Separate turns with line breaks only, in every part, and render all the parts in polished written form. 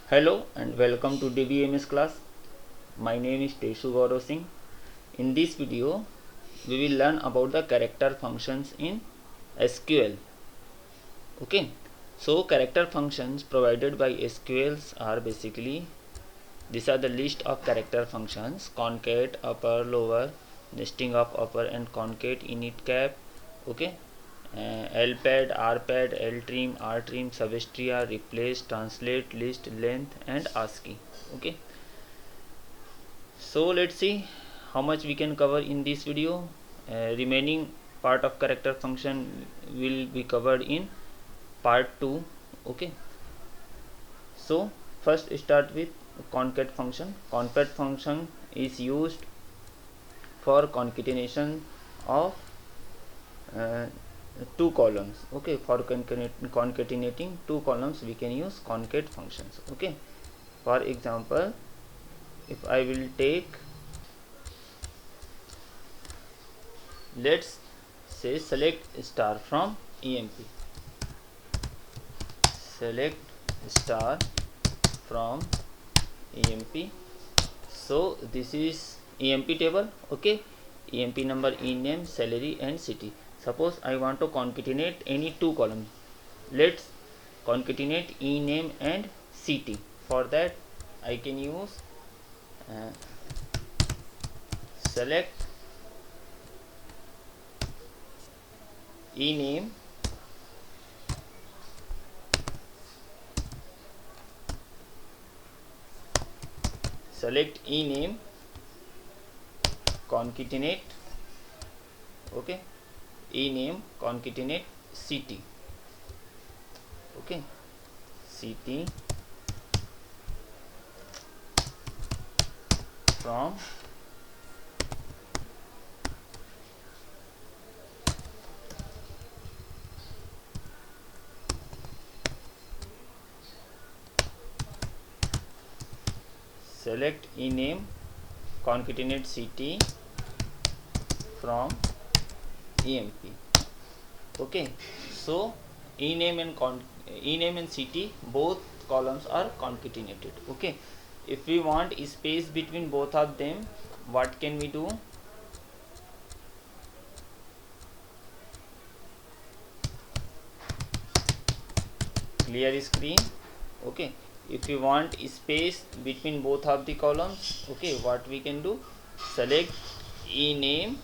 Hello and welcome to DBMS class. My name is Teshu Gaurav Singh. In this video, we will learn about the character functions in SQL. Okay, so character functions provided by SQLs are basically these are the list of character functions: concat, upper, lower, nesting of upper and concat, init cap. Okay, lpad, rpad, ltrim, rtrim, substria, replace, translate, list, length and ascii. Okay, so let's see how much we can cover in this video. Remaining part of character function will be covered in part 2. Okay, so first start with concat function. Concat function is used for concatenation of uh, two columns. Okay, for concatenating two columns we can use concat functions. Okay, for example, if I will take, let's say select star from emp, select star from emp. So this is emp table. Okay, emp number, ename, salary and city. Suppose I want to concatenate any two columns. Let's concatenate ename and city. For that I can use select ename select ename concatenate. Okay, ename concatenate city. Okay, city from select ename concatenate city from emp. Okay, so ename and city, both columns are concatenated. Okay, if we want space between both of them, what can we do? Clear screen. Okay, if you want space between both of the columns, okay, what we can do? Select ename.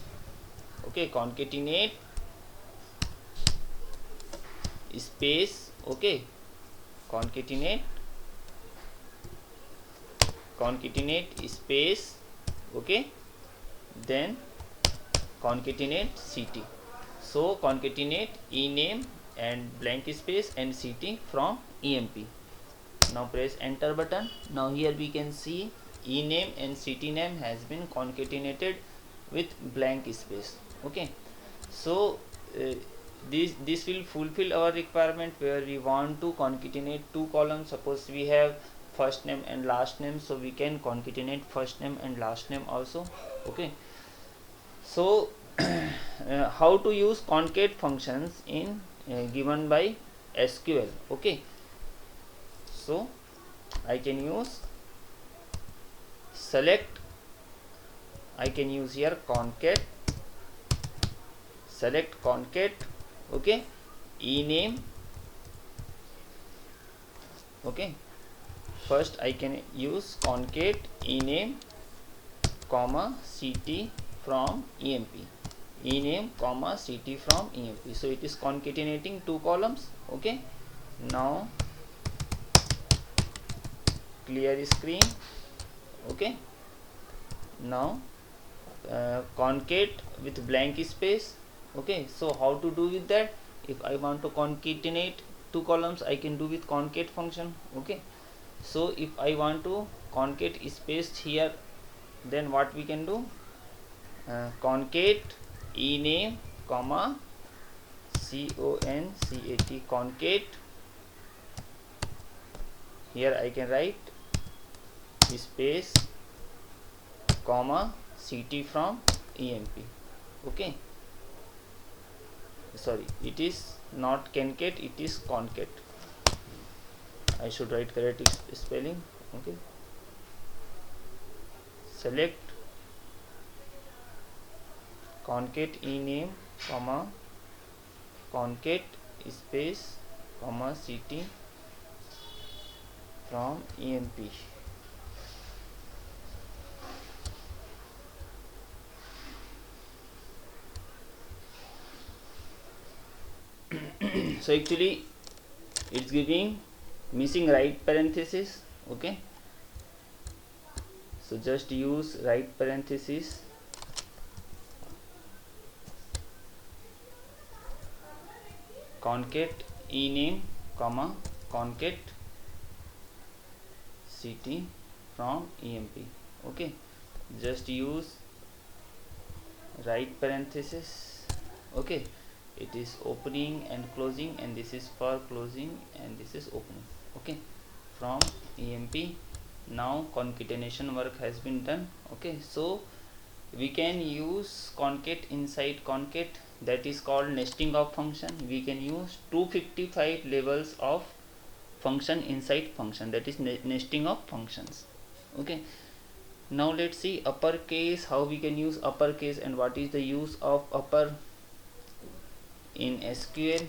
Okay, concatenate space. Okay, concatenate space. Okay, then concatenate city. So concatenate ename and blank space and city from emp. Now press enter button. Now here we can see ename and city name has been concatenated with blank space. Okay, so this will fulfill our requirement where we want to concatenate two columns. Suppose we have first name and last name, so we can concatenate first name and last name also. Okay, so how to use concat functions in given by SQL. Okay, so I can use select, I can use here concat, select concat. Okay, ename. Okay, first I can use concat ename comma city from emp, ename comma city from emp. So it is concatenating two columns. Okay, now clear screen. Okay, now concat with blank space. Okay, so how to do with that? If I want to concatenate two columns, I can do with concat function. Okay, so if I want to concat space here, then what we can do? Concat ename comma concat, concat. Here I can write space comma city from emp. Okay, sorry, it is not concat, it is concat. I should write correct spelling. Okay, select concat ename comma concat space comma ct from emp. So actually it's giving missing right parenthesis. Okay, so just use right parenthesis concat ename comma concat ct from emp. Okay, just use right parenthesis. Okay, it is opening and closing, and this is for closing and this is opening. Okay, from emp. Now concatenation work has been done. Okay, so we can use concat inside concat, that is called nesting of function. We can use 255 levels of function inside function, that is nesting of functions. Okay, now let's see uppercase, how we can use uppercase and what is the use of upper in SQL.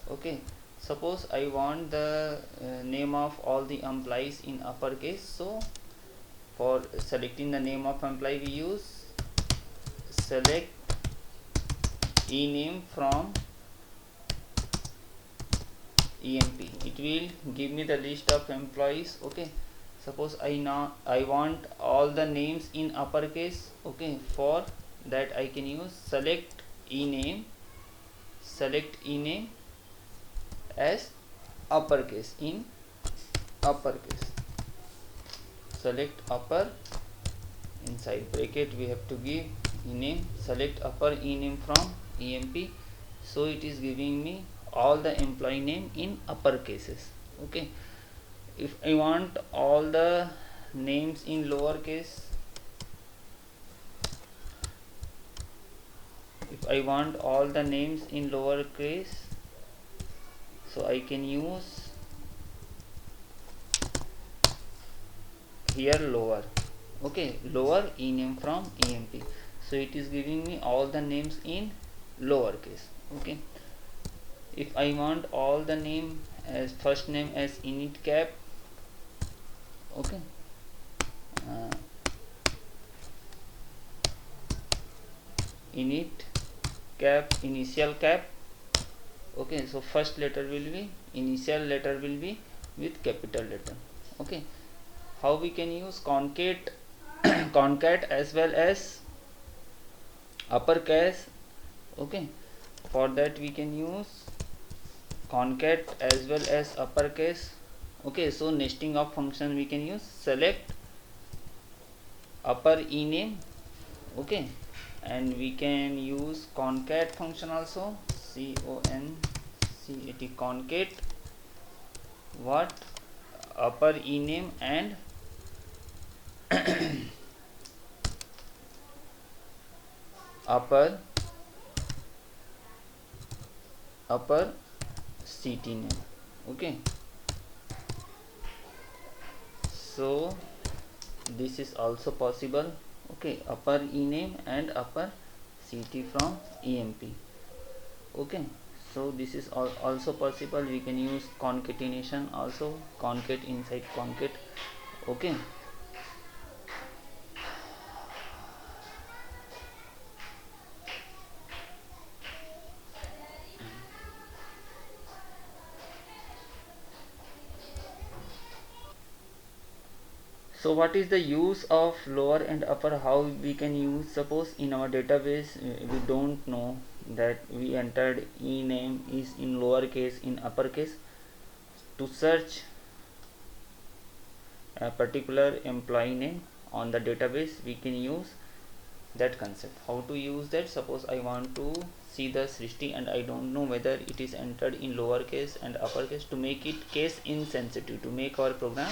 Okay, suppose I want the name of all the employees in uppercase. So for selecting the name of employee, we use select ename from emp. It will give me the list of employees. Okay, suppose I want all the names in uppercase. Okay, for that I can use select ename as uppercase in uppercase. Select upper, inside bracket we have to give ename, select upper ename from emp. So it is giving me all the employee name in upper cases. Okay, if I want all the names in lowercase, if I want all the names in lowercase, so I can use here lower. Okay, lower ename from emp. So it is giving me all the names in lowercase. Okay, if I want all the name as first name as init cap. Okay, init cap, initial cap. Okay, so first letter will be, initial letter will be with capital letter. Okay, how we can use concat concat as well as uppercase. Okay, for that we can use concat as well as uppercase. Okay, so nesting of function we can use select upper ename. Okay, and we can use concat function also, concat concat what upper ename and upper ct name. Okay, so this is also possible. Okay, upper ename and upper ct from emp. Okay, so this is also possible. We can use concatenation also, concat inside concat. Okay, so what is the use of lower and upper, how we can use? Suppose in our database we don't know that we entered ename is in lowercase, in uppercase. To search a particular employee name on the database, we can use that concept. How to use that? Suppose I want to see the Srishti and I don't know whether it is entered in lowercase and uppercase. To make it case insensitive, to make our program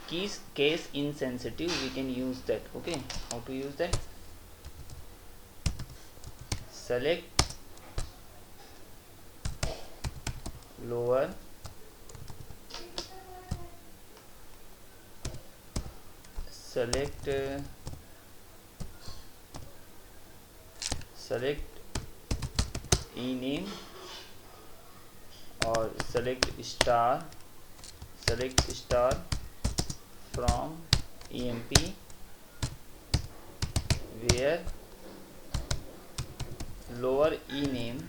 case insensitive, we can use that. Okay, how to use that? Select lower select ename or select star from emp where lower ename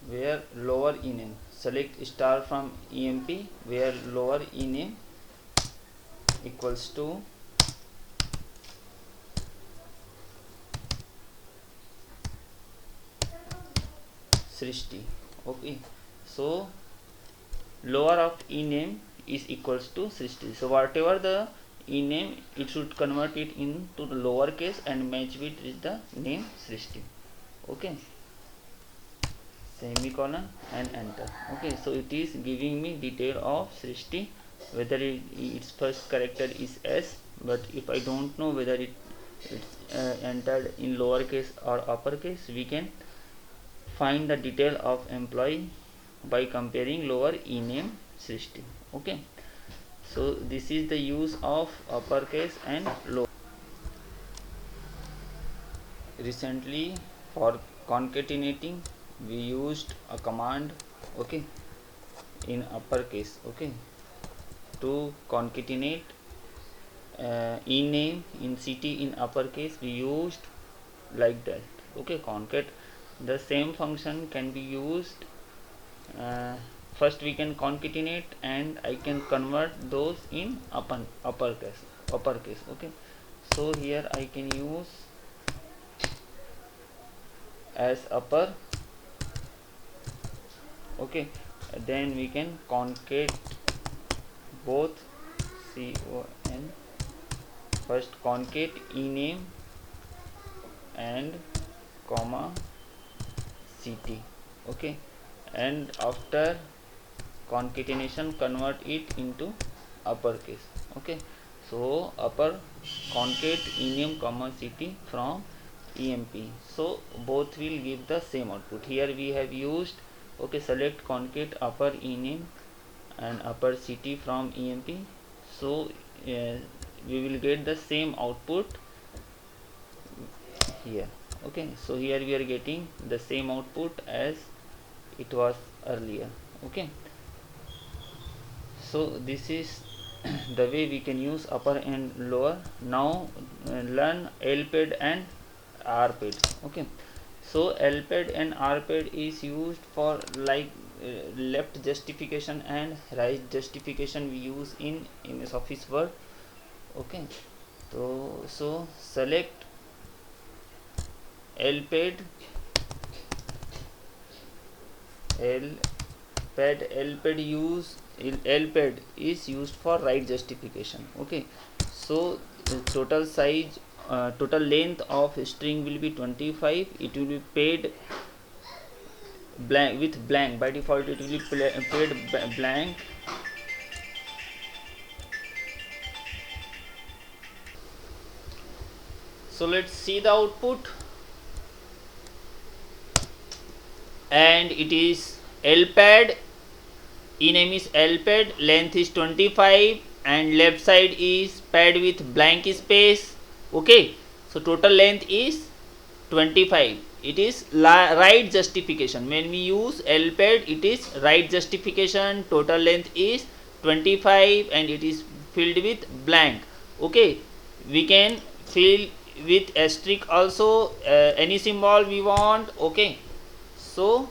where lower ename, select star from emp where lower ename equals to Srishti. Okay, so lower of ename is equals to Srishti. So whatever the ename, it should convert it into the lower case and match it with the name Srishti. Okay, semicolon and enter. Okay, so it is giving me detail of Srishti, whether its first character is S, but if I don't know whether it's entered in lowercase or uppercase, we can find the detail of employee by comparing lower ename Srishti. Okay, so this is the use of uppercase and lower. Recently for concatenating we used a command, okay, in uppercase, okay, to concatenate ename in CT in uppercase we used like that. Okay, concat, the same function can be used. First we can concatenate and I can convert those in uppercase. Okay, so here I can use as upper. Okay, then we can concate both con, first concate ename and comma ct. Okay, and after concatenation convert it into uppercase. Okay, so upper concate ename comma ct from emp, so both will give the same output. Here we have used, okay, select concate upper ename and upper ct from emp, so we will get the same output here. Okay, so here we are getting the same output as it was earlier. Okay, so this is the way we can use upper and lower. Now learn LPAD and RPAD. Okay, so LPAD and RPAD is used for like left justification and right justification we use in MS Office Word. Okay, so select LPAD is used for right justification. Okay, so the total size, total length of string will be 25. It will be paid blank with blank. By default it will be paid blank. So let's see the output, and it is LPAD, ename is LPAD, length is 25 and left side is pad with blank space. Okay, so total length is 25. It is right justification. When we use LPAD, it is right justification. Total length is 25 and it is filled with blank. Okay, we can fill with asterisk also, any symbol we want. Okay, so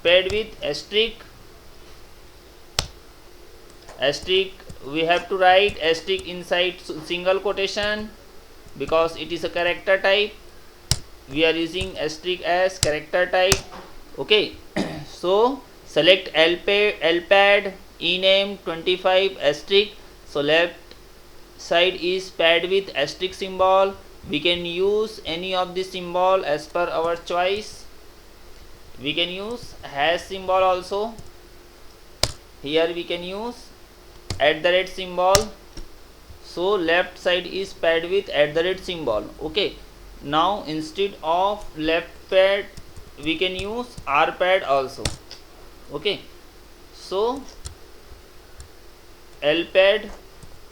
paired with asterisk, we have to write asterisk inside single quotation because it is a character type. We are using asterisk as character type. Okay, so select LPAD ename 25 asterisk. So left side is paired with asterisk symbol. We can use any of the symbol as per our choice. We can use hash symbol also. Here we can use @ symbol. So left side is paired with @ symbol. Okay. Now instead of left pad we can use R pad also. Okay. So L pad,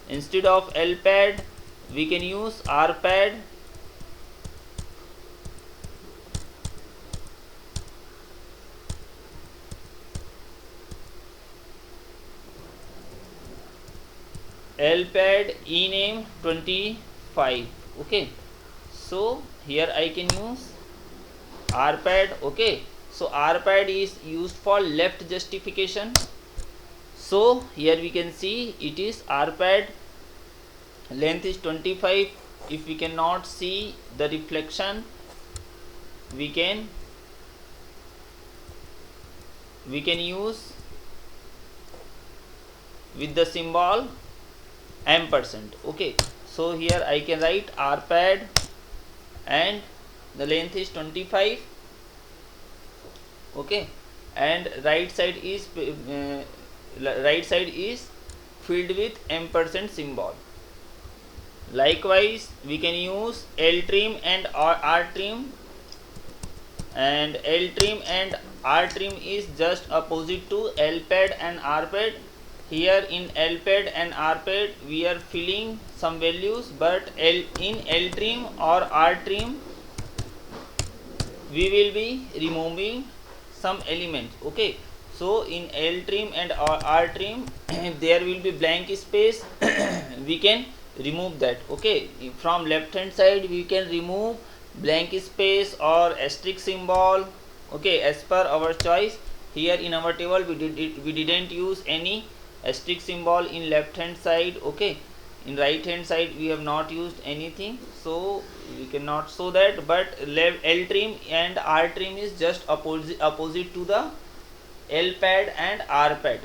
instead of L pad we can use R pad. L pad ename 25. Okay, so here I can use R pad. Okay, so R pad is used for left justification. So here we can see it is R pad, length is 25. If we cannot see the reflection, we can use with the symbol %. Okay, so here I can write R pad and the length is 25. Okay, and right side is filled with % symbol. Likewise we can use L trim and R trim, and L trim and R trim is just opposite to L pad and R pad. Here in L pad and R pad we are filling some values, but in L trim or R trim we will be removing some elements. Okay, so in L trim and R trim there will be blank space. We can remove that. Okay, from left hand side we can remove blank space or asterisk symbol. Okay, as per our choice. Here in our table we didn't use any asterisk symbol in left hand side. Okay, in right hand side we have not used anything, so we cannot show that. But L trim and R trim is just opposite to the L pad and R pad.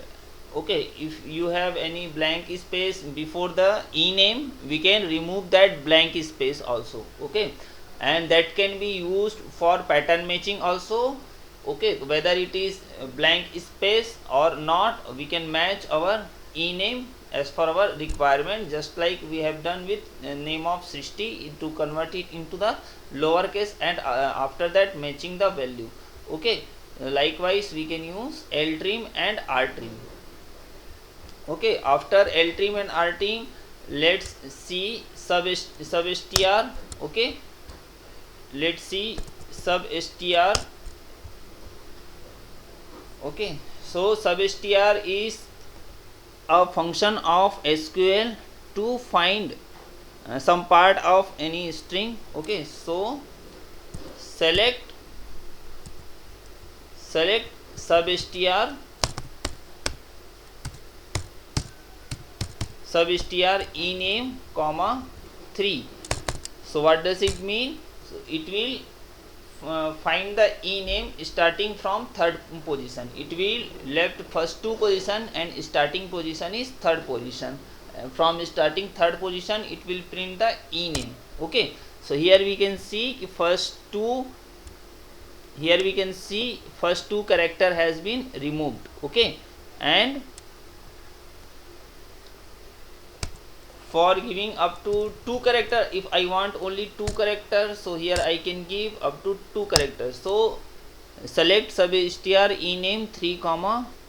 Okay, if you have any blank space before the E name, we can remove that blank space also. Okay, and that can be used for pattern matching also. Okay, whether it is blank space or not, we can match our E name as per our requirement, just like we have done with name of Srishti, to convert it into the lowercase and after that matching the value. Okay, likewise we can use L trim and R trim. Okay, after L trim and R trim, let's see sub-str. Okay, let's see sub-str. Okay, so sub-str is a function of SQL to find some part of any string. Okay, so select sub-str ename, 3. So what does it mean? So it will find the E name starting from third position. It will left first 2 position and starting position is third position. From starting third position it will print the E name. Okay, so here we can see first two character has been removed. Okay, and for giving up to 2 character, if I want only 2 characters, so here I can give up to 2 characters. So select sub-str ename 3,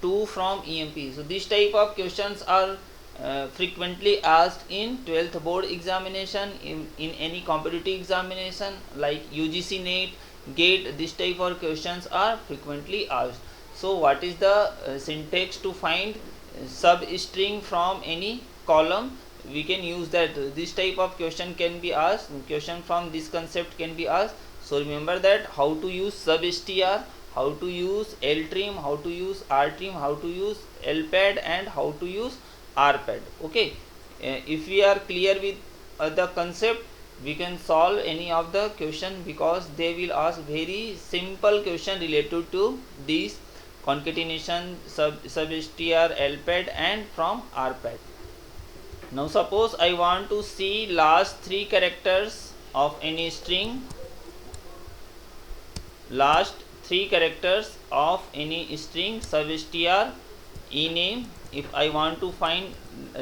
2 from EMP. So this type of questions are frequently asked in 12th board examination, in any competitive examination like UGC NET, GATE. This type of questions are frequently asked. So what is the syntax to find substring from any column? We can use that. This type of question can be asked, question from this concept can be asked. So remember that how to use sub-str, how to use L trim, how to use R trim, how to use L pad, and how to use R pad. Okay, if we are clear with the concept, we can solve any of the question, because they will ask very simple question related to this concatenation sub-str, L pad, and from R pad. Now suppose I want to see last 3 characters of any string. Last three characters of any string substr ename. If I want to find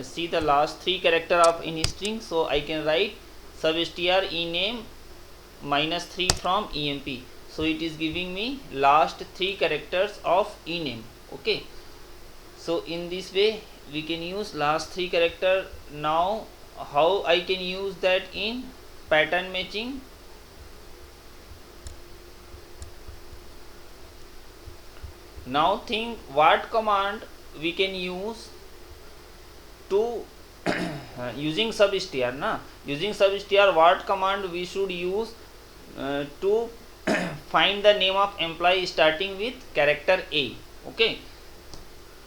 see the last three character of any string, so I can write substr ename -3 from emp. So it is giving me last three characters of ename. Okay, so in this way we can use last three character. Now how I can use that in pattern matching? Now think what command we can use to using substr na, using substr what command we should use to find the name of employee starting with character A. Okay,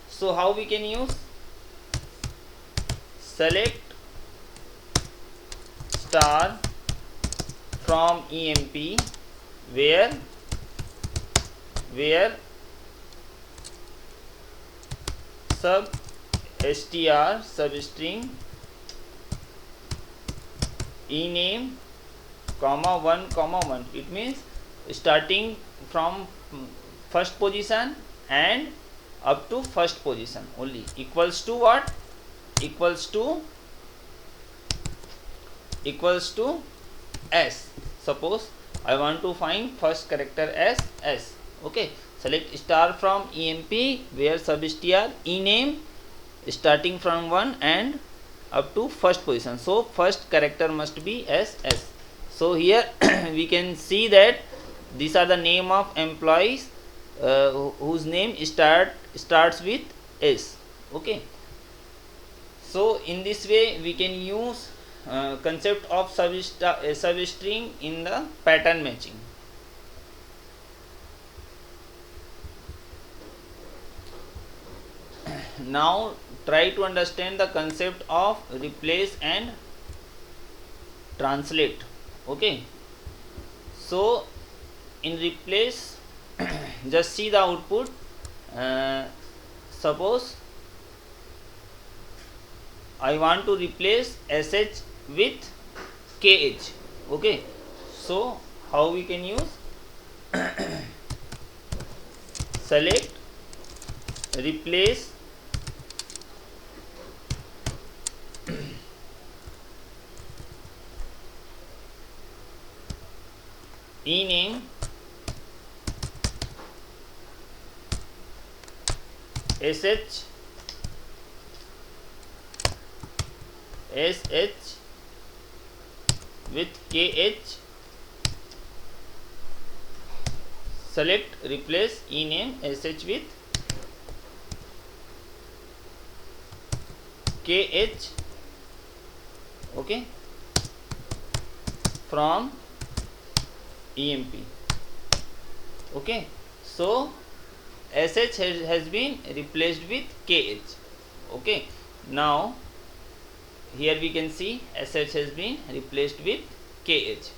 so how we can use? Select star from emp where substr substring ename comma 1, it means starting from first position and up to first position only, equals to what? Equals to s. Suppose I want to find first character as s. Okay, select star from emp where substr ename starting from 1 and up to first position, so first character must be as s. So here we can see that these are the name of employees whose name starts with s. Okay, so in this way we can use concept of substring in the pattern matching. Now try to understand the concept of replace and translate. Okay, so in replace just see the output. Suppose I want to replace sh with kh. Okay, so how we can use? Select replace ename sh with kh. Select replace ename sh with kh. Okay, from emp. Okay, so sh has been replaced with kh. Okay, now here we can see sh has been replaced with kh.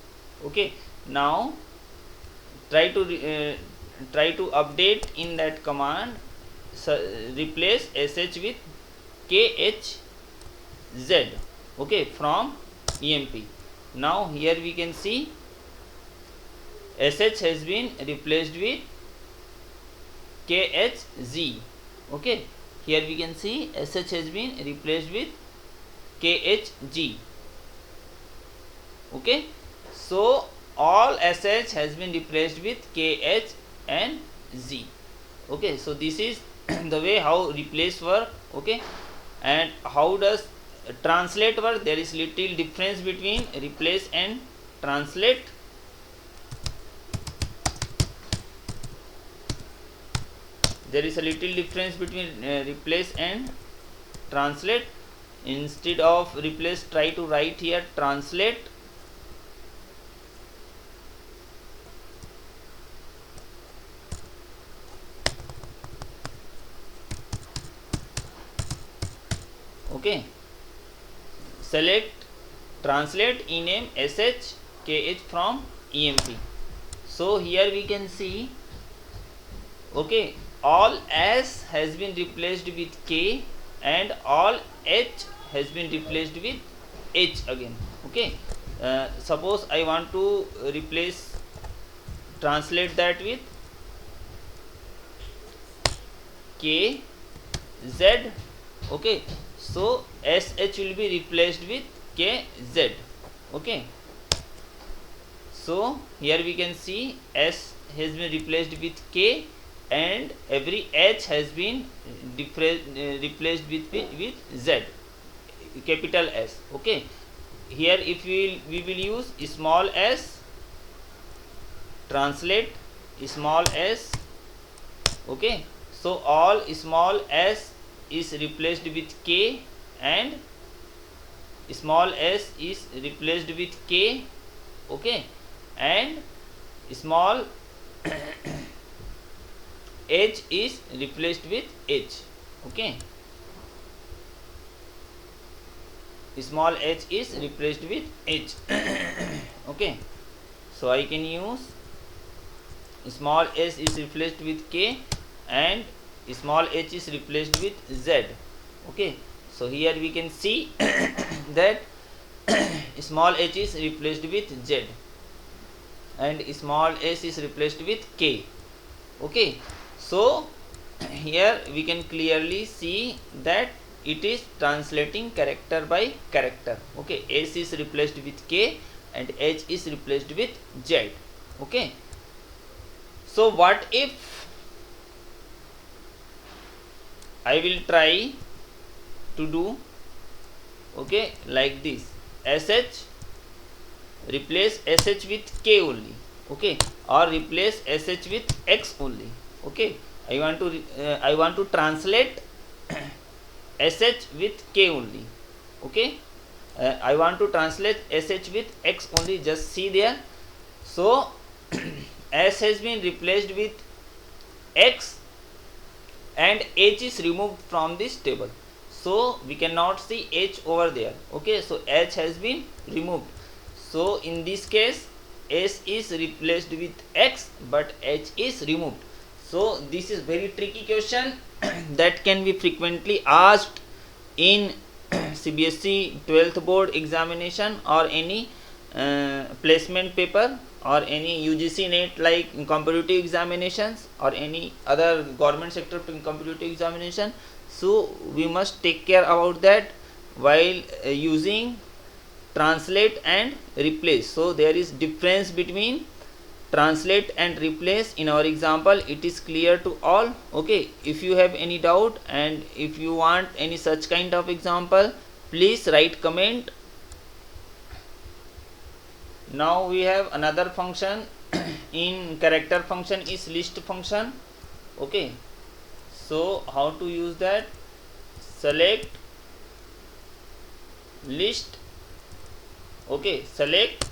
Okay, now try to update in that command. So replace sh with khz. Okay, from emp. Now here we can see sh has been replaced with khz. Okay, here we can see sh has been replaced with khg. Okay, so all sh has been replaced with kh and z. Okay, so this is the way how replace work. Okay, and how does translate work? There is little difference between replace and translate. There is a little difference between replace and translate. Instead of replace, try to write here translate. Okay, select translate ename sh kh from emp. So here we can see, okay, all s has been replaced with k and all h has been replaced with h again. Okay, suppose I want to replace translate that with k z. Okay, so sh will be replaced with k z. Okay, so here we can see s has been replaced with k and every h has been replaced with z, capital S. Okay, here if we will use small s, translate small s. Okay, so all small s is replaced with k and small s is replaced with k. Okay, and small h is replaced with h. Okay, small h is replaced with h. Okay, so I can use small s is replaced with k and small h is replaced with z. Okay, so here we can see that small h is replaced with z and small s is replaced with k. Okay, so here we can clearly see that it is translating character by character. Okay, s is replaced with k and h is replaced with z. Okay, so what if I will try to do, okay, like this, sh replace sh with k only. Okay, or replace sh with x only. Okay, I want to translate sh with k only. Okay, I want to translate sh with x only. Just see there. So s has been replaced with x and h is removed from this table, so we cannot see h over there. Okay, so h has been removed, so in this case s is replaced with x but h is removed. So this is very tricky question that can be frequently asked in CBSE 12th board examination or any placement paper or any UGC NET like competitive examinations or any other government sector competitive examination. So we must take care about that while using translate and replace. So there is difference between translate and replace. In our example it is clear to all. Okay, if you have any doubt and if you want any such kind of example, please write comment. Now we have another function in character function is list function. Okay, so how to use that? Select list. Okay, select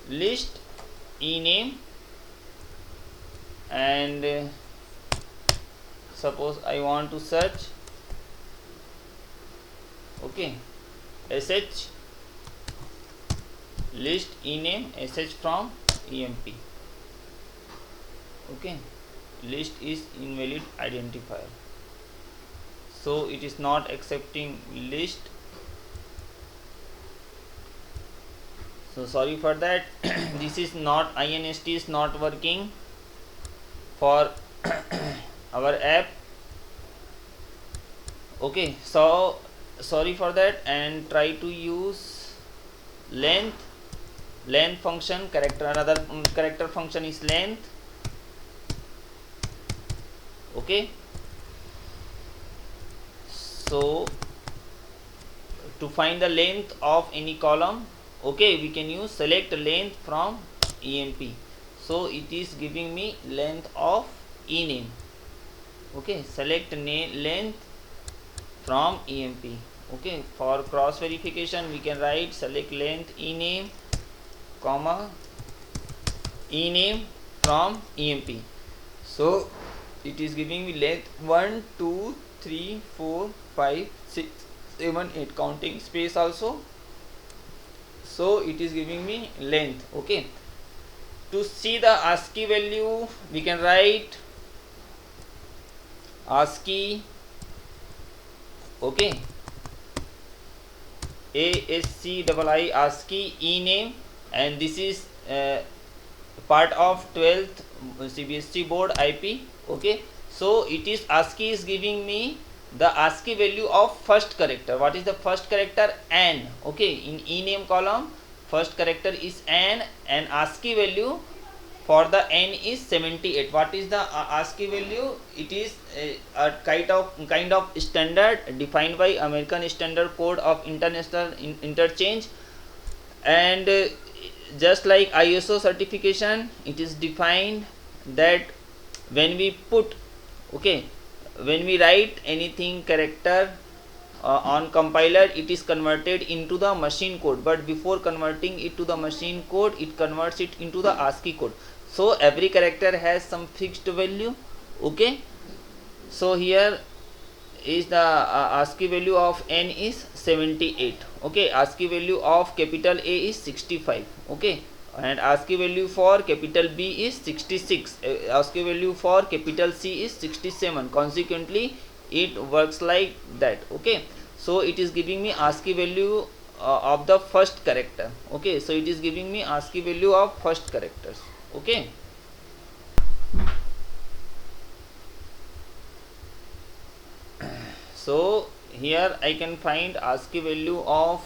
list ename and suppose I want to search. Okay, sh list ename sh from emp. Okay, list is invalid identifier, so it is not accepting list. So sorry for that. This is not inst is not working for our app. Okay, so sorry for that, and try to use length function. Character, another character function is length. Okay, so to find the length of any column, okay, we can use select length from emp. So it is giving me length of ename. Okay, select length from emp. Okay, for cross verification we can write select length ename comma ename from emp. So it is giving me length 1 2 3 4 5 6 7 8, counting space also. So it is giving me length. Okay, to see the ASCII value we can write ASCII. Okay, ASCII ASCII ename, and this is part of 12th CBSE board IP. Okay, so it is ASCII is giving me the ASCII value of first character. What is the first character? N. Okay, in ename column first character is N, and ASCII value for the N is 78. What is the ASCII value? It is a kind of standard defined by American Standard Code of International Interchange, and just like ISO certification, it is defined that when we put, okay, when we write anything character on compiler, it is converted into the machine code, but before converting it to the machine code, it converts it into the ASCII code. So every character has some fixed value. Okay, so here is the ASCII value of N is 78. Okay, ASCII value of capital A is 65. Okay, and ASCII value for capital B is 66. ASCII value for capital C is 67. Consequently, it works like that. Okay, so it is giving me ASCII value of the first character. Okay, so it is giving me ASCII value of first characters. Okay. So here I can find ASCII value of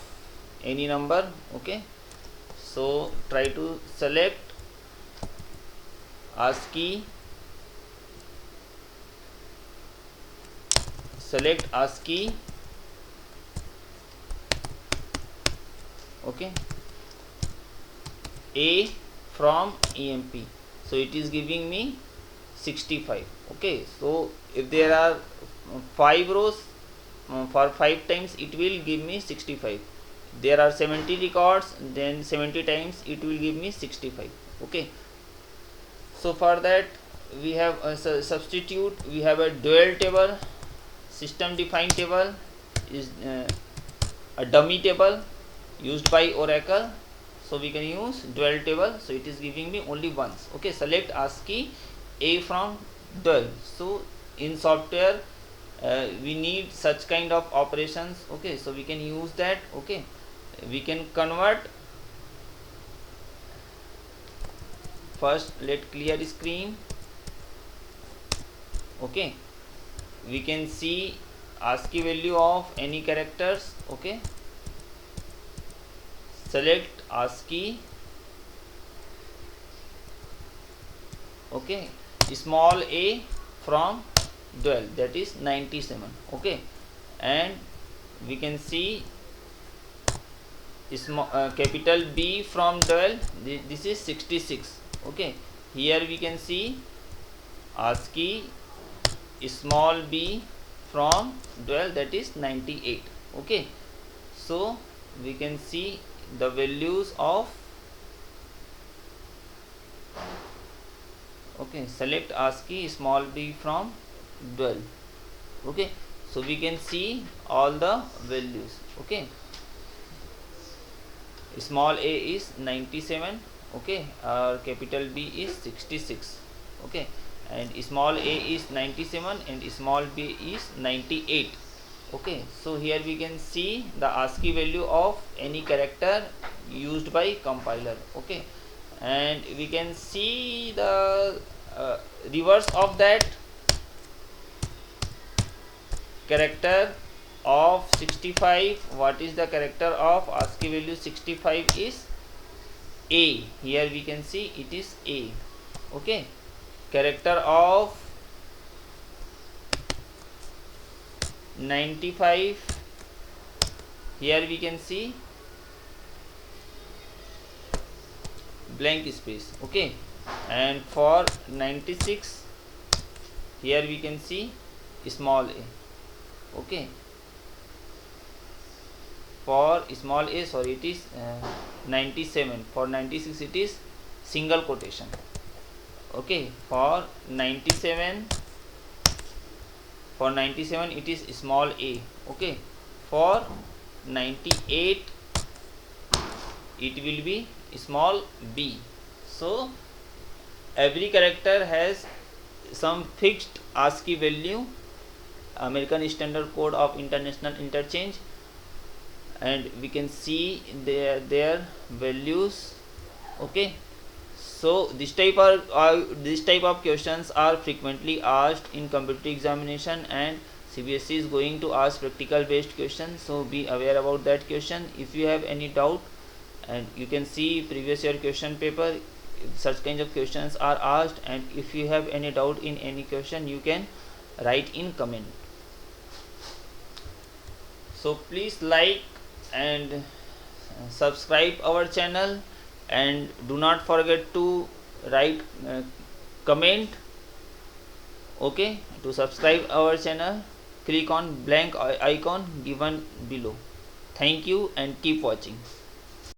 any number. Okay, so try to select ASCII, select ASCII. Okay, A from EMP, so it is giving me 65. Okay, so if there are 5 rows, for 5 times it will give me 65. There are 70 records, then 70 times it will give me 65. Okay, so for that we have a substitute. We have a dual table, system defined table is a dummy table used by Oracle, so we can use dual table. So it is giving me only once. Okay, select ASCII A from dual. So in software we need such kind of operations. Okay, so we can use that. Okay, we can convert. First let clear screen. Okay, we can see ASCII value of any characters. Okay, select ASCII. Okay, small a from dual, that is 97. Okay, and we can see small capital B from dual, this is 66. Okay, here we can see ASCII small b from dual, that is 98. Okay, so we can see the values of. Okay, select ASCII small b from dual. Okay, so we can see all the values. Okay, small a is 97. Okay, capital B is 66. Okay, and small a is 97 and small b is 98. Okay, so here we can see the ASCII value of any character used by compiler. Okay, and we can see the reverse of that character of 65. What is the character of ASCII value 65 is A. Here we can see it is A. Okay, character of 95, here we can see blank space. Okay, and for 96, here we can see small a. Okay, for small a, sorry, it is 97. For 96 it is single quotation. Okay, for 97, for 97 it is small a. Okay, for 98 it will be small b. So every character has some fixed ASCII value, American Standard Code of International Interchange, and we can see their values. Okay, So this type of questions are frequently asked in competitive examination, and CBSE is going to ask practical based questions, so be aware about that question. If you have any doubt, and you can see previous year question paper, such kinds of questions are asked, and if you have any doubt in any question, you can write in comment. So please like and subscribe our channel, and do not forget to write comment. Okay, to subscribe our channel, click on blank icon given below. Thank you and keep watching.